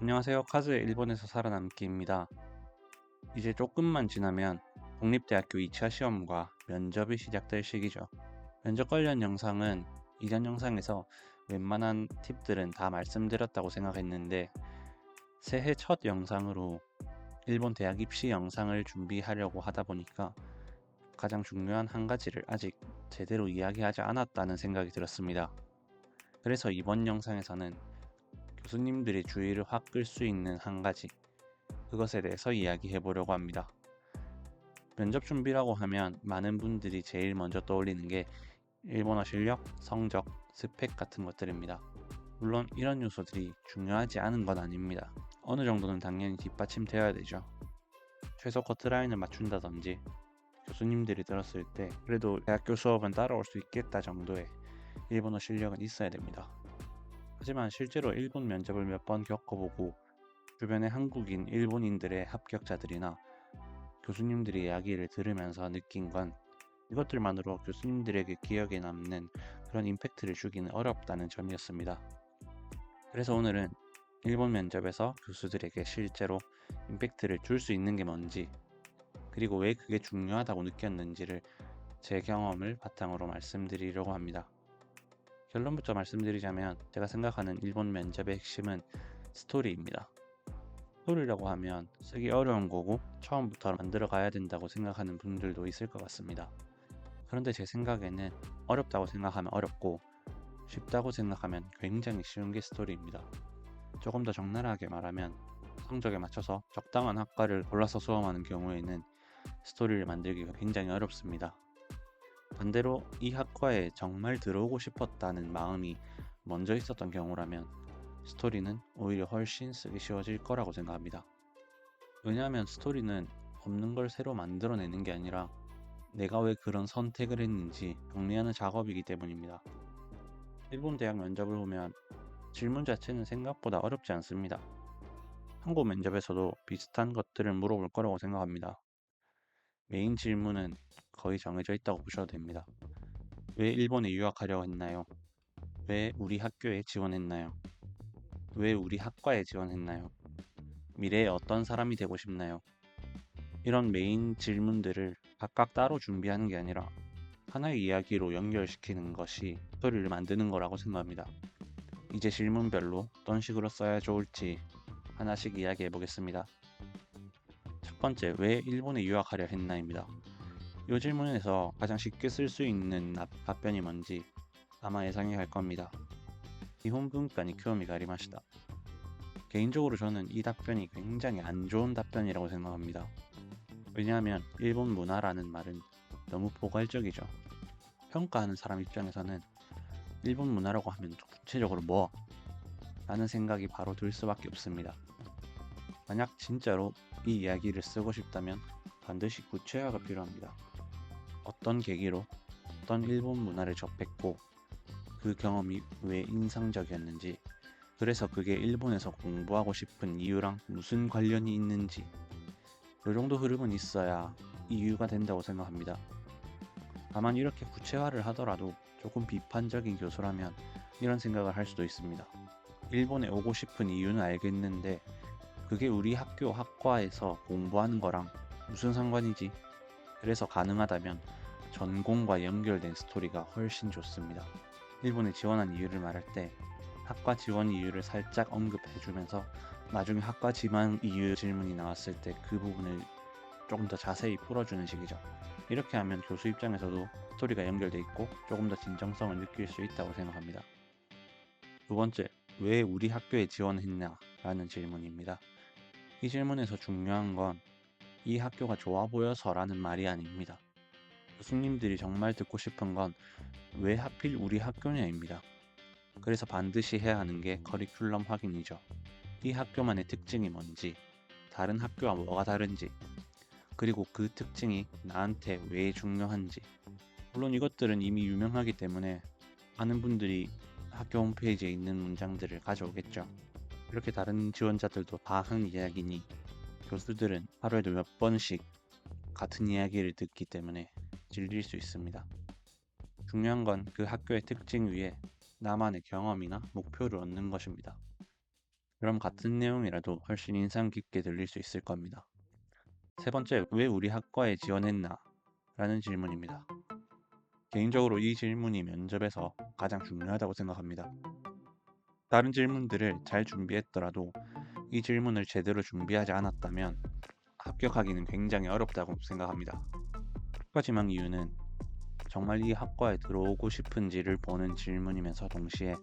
안녕하세요. 카즈의 일본에서 살아남기입니다. 이제 조금만 지나면 국립대학교 2차 시험과 면접이 시작될 시기죠. 면접 관련 영상은 이전 영상에서 웬만한 팁들은 다 말씀드렸다고 생각했는데 새해 첫 영상으로 일본 대학 입시 영상을 준비하려고 하다 보니까 가장 중요한 한 가지를 아직 제대로 이야기하지 않았다는 생각이 들었습니다. 그래서 이번 영상에서는 교수님들의 주의를 확 끌 수 있는 한 가지, 그것에 대해서 이야기해 보려고 합니다. 면접 준비라고 하면 많은 분들이 제일 먼저 떠올리는 게 일본어 실력, 성적, 스펙 같은 것들입니다. 물론 이런 요소들이 중요하지 않은 건 아닙니다. 어느 정도는 당연히 뒷받침되어야 되죠. 최소 커트라인을 맞춘다든지 교수님들이 들었을 때 그래도 대학교 수업은 따라올 수 있겠다 정도의 일본어 실력은 있어야 됩니다. 하지만 실제로 일본 면접을 몇 번 겪어보고 주변의 한국인, 일본인들의 합격자들이나 교수님들의 이야기를 들으면서 느낀 건 이것들만으로 교수님들에게 기억에 남는 그런 임팩트를 주기는 어렵다는 점이었습니다. 그래서 오늘은 일본 면접에서 교수들에게 실제로 임팩트를 줄 수 있는 게 뭔지, 그리고 왜 그게 중요하다고 느꼈는지를 제 경험을 바탕으로 말씀드리려고 합니다. 결론부터 말씀드리자면 제가 생각하는 일본 면접의 핵심은 스토리입니다. 스토리라고 하면 쓰기 어려운 거고 처음부터 만들어 가야 된다고 생각하는 분들도 있을 것 같습니다. 그런데 제 생각에는 어렵다고 생각하면 어렵고 쉽다고 생각하면 굉장히 쉬운 게 스토리입니다. 조금 더 적나라하게 말하면 성적에 맞춰서 적당한 학과를 골라서 수험하는 경우에는 스토리를 만들기가 굉장히 어렵습니다. 반대로 이 학과에 정말 들어오고 싶었다는 마음이 먼저 있었던 경우라면 스토리는 오히려 훨씬 쓰기 쉬워질 거라고 생각합니다. 왜냐하면 스토리는 없는 걸 새로 만들어내는 게 아니라 내가 왜 그런 선택을 했는지 정리하는 작업이기 때문입니다. 일본 대학 면접을 보면 질문 자체는 생각보다 어렵지 않습니다. 한국 면접에서도 비슷한 것들을 물어볼 거라고 생각합니다. 메인 질문은 거의 정해져 있다고 보셔도 됩니다. 왜 일본에 유학하려고 했나요? 왜 우리 학교에 지원했나요? 왜 우리 학과에 지원했나요? 미래에 어떤 사람이 되고 싶나요? 이런 메인 질문들을 각각 따로 준비하는 게 아니라 하나의 이야기로 연결시키는 것이 스토리를 만드는 거라고 생각합니다. 이제 질문별로 어떤 식으로 써야 좋을지 하나씩 이야기해 보겠습니다. 첫 번째, 왜 일본에 유학하려 했나입니다. 이 질문에서 가장 쉽게 쓸 수 있는 답변이 뭔지 아마 예상이 갈 겁니다. 일본文化に 興味が ありました. 개인적으로 저는 이 답변이 굉장히 안 좋은 답변이라고 생각합니다. 왜냐하면 일본 문화라는 말은 너무 포괄적이죠. 평가하는 사람 입장에서는 일본 문화라고 하면 구체적으로 뭐? 라는 생각이 바로 들 수밖에 없습니다. 만약 진짜로 이 이야기를 쓰고 싶다면 반드시 구체화가 필요합니다. 어떤 계기로 어떤 일본 문화를 접했고 그 경험이 왜 인상적이었는지, 그래서 그게 일본에서 공부하고 싶은 이유랑 무슨 관련이 있는지, 이 정도 흐름은 있어야 이유가 된다고 생각합니다. 다만 이렇게 구체화를 하더라도 조금 비판적인 교수라면 이런 생각을 할 수도 있습니다. 일본에 오고 싶은 이유는 알겠는데 그게 우리 학교 학과에서 공부하는 거랑 무슨 상관이지? 그래서 가능하다면 전공과 연결된 스토리가 훨씬 좋습니다. 일본에 지원한 이유를 말할 때 학과 지원 이유를 살짝 언급해주면서 나중에 학과 지원 이유 질문이 나왔을 때 그 부분을 조금 더 자세히 풀어주는 식이죠. 이렇게 하면 교수 입장에서도 스토리가 연결돼 있고 조금 더 진정성을 느낄 수 있다고 생각합니다. 두 번째, 왜 우리 학교에 지원했냐? 라는 질문입니다. 이 질문에서 중요한 건 이 학교가 좋아 보여서라는 말이 아닙니다. 교수님들이 정말 듣고 싶은 건 왜 하필 우리 학교냐입니다. 그래서 반드시 해야 하는 게 커리큘럼 확인이죠. 이 학교만의 특징이 뭔지, 다른 학교와 뭐가 다른지, 그리고 그 특징이 나한테 왜 중요한지. 물론 이것들은 이미 유명하기 때문에 많은 분들이 학교 홈페이지에 있는 문장들을 가져오겠죠. 이렇게 다른 지원자들도 다 한 이야기니 교수들은 하루에도 몇 번씩 같은 이야기를 듣기 때문에 질릴 수 있습니다. 중요한 건 그 학교의 특징 위에 나만의 경험이나 목표를 얻는 것입니다. 그럼 같은 내용이라도 훨씬 인상 깊게 들릴 수 있을 겁니다. 세 번째, 왜 우리 학과에 지원했나? 라는 질문입니다. 개인적으로 이 질문이 면접에서 가장 중요하다고 생각합니다. 다른 질문들을 잘 준비했더라도 이 질문을 제대로 준비하지 않았다면 합격하기는 굉장히 어렵다고 생각합니다. 학과지망 이유는 정말 이 학과에 들어오고 싶은지를 보는 질문이면서 동시에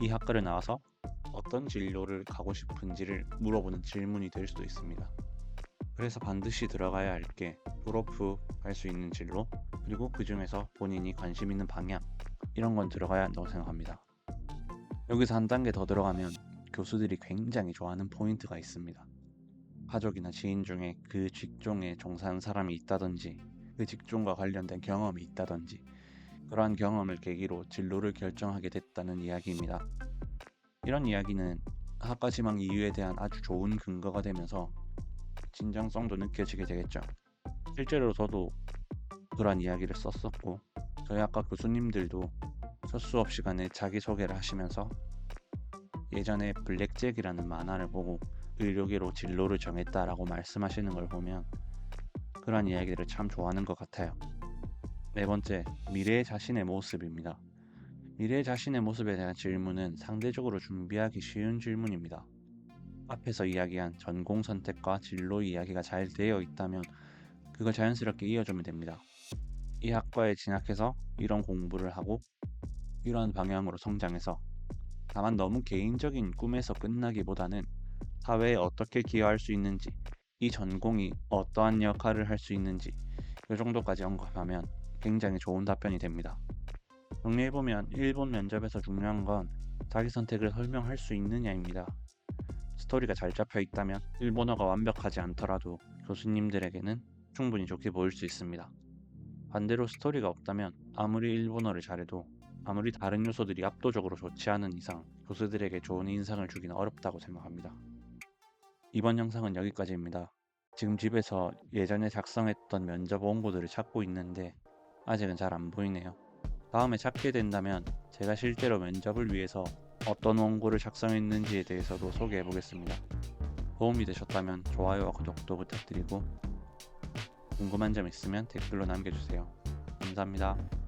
이 학과를 나와서 어떤 진로를 가고 싶은지를 물어보는 질문이 될 수도 있습니다. 그래서 반드시 들어가야 할 게 졸업 후 할 수 있는 진로, 그리고 그 중에서 본인이 관심 있는 방향, 이런 건 들어가야 한다고 생각합니다. 여기서 한 단계 더 들어가면 교수들이 굉장히 좋아하는 포인트가 있습니다. 가족이나 지인 중에 그 직종에 종사하는 사람이 있다든지, 그 직종과 관련된 경험이 있다든지, 그러한 경험을 계기로 진로를 결정하게 됐다는 이야기입니다. 이런 이야기는 학과 지망 이유에 대한 아주 좋은 근거가 되면서 진정성도 느껴지게 되겠죠. 실제로 저도 그러한 이야기를 썼었고, 저희 학과 교수님들도 첫 수업 시간에 자기소개를 하시면서 예전에 블랙잭이라는 만화를 보고 의료계로 진로를 정했다라고 말씀하시는 걸 보면 그러한 이야기들을 참 좋아하는 것 같아요. 네 번째, 미래의 자신의 모습입니다. 미래의 자신의 모습에 대한 질문은 상대적으로 준비하기 쉬운 질문입니다. 앞에서 이야기한 전공 선택과 진로 이야기가 잘 되어 있다면 그걸 자연스럽게 이어주면 됩니다. 이 학과에 진학해서 이런 공부를 하고 이러한 방향으로 성장해서, 다만 너무 개인적인 꿈에서 끝나기보다는 사회에 어떻게 기여할 수 있는지, 이 전공이 어떠한 역할을 할 수 있는지 이 정도까지 언급하면 굉장히 좋은 답변이 됩니다. 정리해보면 일본 면접에서 중요한 건 자기 선택을 설명할 수 있느냐입니다. 스토리가 잘 잡혀 있다면 일본어가 완벽하지 않더라도 교수님들에게는 충분히 좋게 보일 수 있습니다. 반대로 스토리가 없다면 아무리 일본어를 잘해도 아무리 다른 요소들이 압도적으로 좋지 않은 이상 교수들에게 좋은 인상을 주기는 어렵다고 생각합니다. 이번 영상은 여기까지입니다. 지금 집에서 예전에 작성했던 면접 원고들을 찾고 있는데 아직은 잘 안 보이네요. 다음에 찾게 된다면 제가 실제로 면접을 위해서 어떤 원고를 작성했는지에 대해서도 소개해 보겠습니다. 도움이 되셨다면 좋아요와 구독도 부탁드리고 궁금한 점 있으면 댓글로 남겨주세요. 감사합니다.